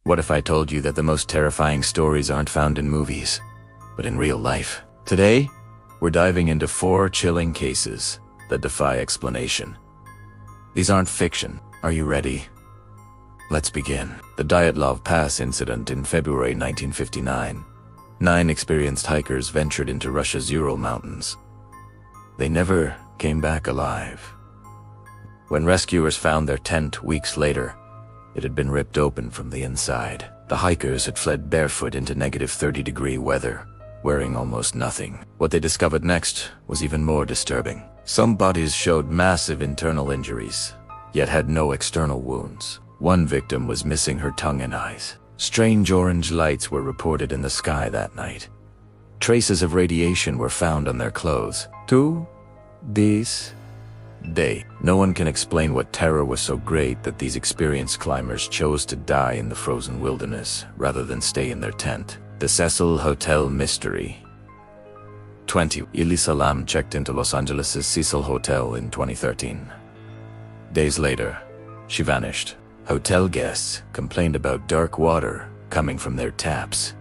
What if I told you that the most terrifying stories aren't found in movies, but in real life? Today, we're diving into 4 chilling cases that defy explanation. These aren't fiction. Are you ready? Let's begin. The Dyatlov Pass incident in February 1959. 9 experienced hikers ventured into Russia's Ural Mountains. They never came back alive. When rescuers found their tent weeks later, it had been ripped open from the inside. The hikers had fled barefoot into -30-degree weather, wearing almost nothing. What they discovered next was even more disturbing. Some bodies showed massive internal injuries, yet had no external wounds. One victim was missing her tongue and eyes. Strange orange lights were reported in the sky that night. Traces of radiation were found on their clothes. To this day, no one can explain what terror was so great that these experienced climbers chose to die in the frozen wilderness rather than stay in their tent. The Cecil Hotel Mystery. 20. Elisa checked into Los Angeles' Cecil Hotel in 2013. Days later, she vanished. Hotel guests complained about dark water coming from their taps.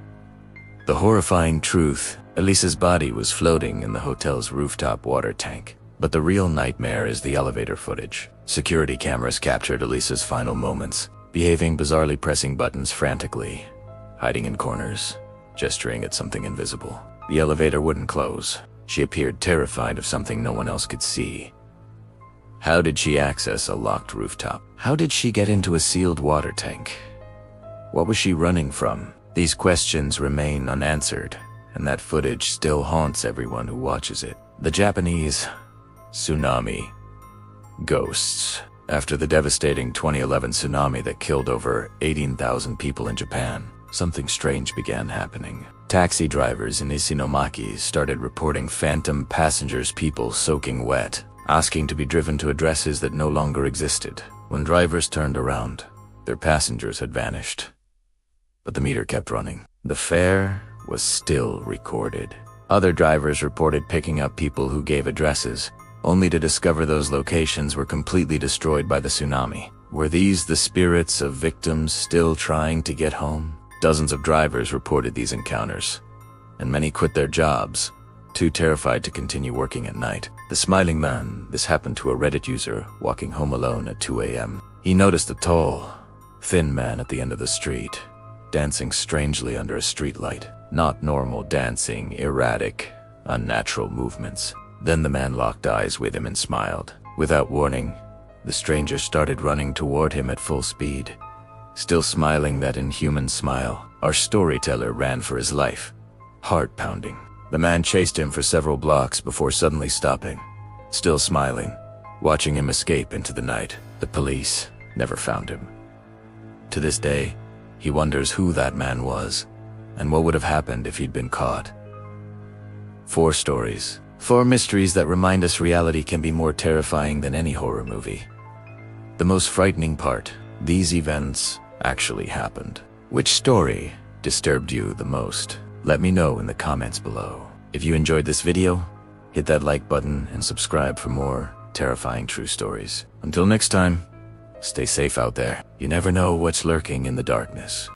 The horrifying truth, Elisa's body was floating in the hotel's rooftop water tank. But the real nightmare is the elevator footage. Security cameras captured Elisa's final moments, behaving bizarrely, pressing buttons frantically, hiding in corners, gesturing at something invisible. The elevator wouldn't close. She appeared terrified of something no one else could see. How did she access a locked rooftop? How did she get into a sealed water tank? What was she running from? These questions remain unanswered, and that footage still haunts everyone who watches it. The Japanese Tsunami. Ghosts. After the devastating 2011 tsunami that killed over 18,000 people in Japan, something strange began happening. Taxi drivers in Isinomaki started reporting phantom passengers, people soaking wet, asking to be driven to addresses that no longer existed. When drivers turned around, their passengers had vanished. But the meter kept running. The fare was still recorded. Other drivers reported picking up people who gave addresses, only to discover those locations were completely destroyed by the tsunami. Were these the spirits of victims still trying to get home? Dozens of drivers reported these encounters, and many quit their jobs, too terrified to continue working at night. The Smiling Man. This happened to a Reddit user walking home alone at 2 a.m. He noticed a tall, thin man at the end of the street, dancing strangely under a streetlight. Not normal dancing, erratic, unnatural movements. Then the man locked eyes with him and smiled. Without warning, the stranger started running toward him at full speed. Still smiling that inhuman smile, our storyteller ran for his life, heart pounding. The man chased him for several blocks before suddenly stopping, still smiling, watching him escape into the night. The police never found him. To this day, he wonders who that man was, and what would have happened if he'd been caught. 4 stories. 4 mysteries that remind us reality can be more terrifying than any horror movie. The most frightening part, these events actually happened. Which story disturbed you the most? Let me know in the comments below. If you enjoyed this video, hit that like button and subscribe for more terrifying true stories. Until next time, stay safe out there. You never know what's lurking in the darkness.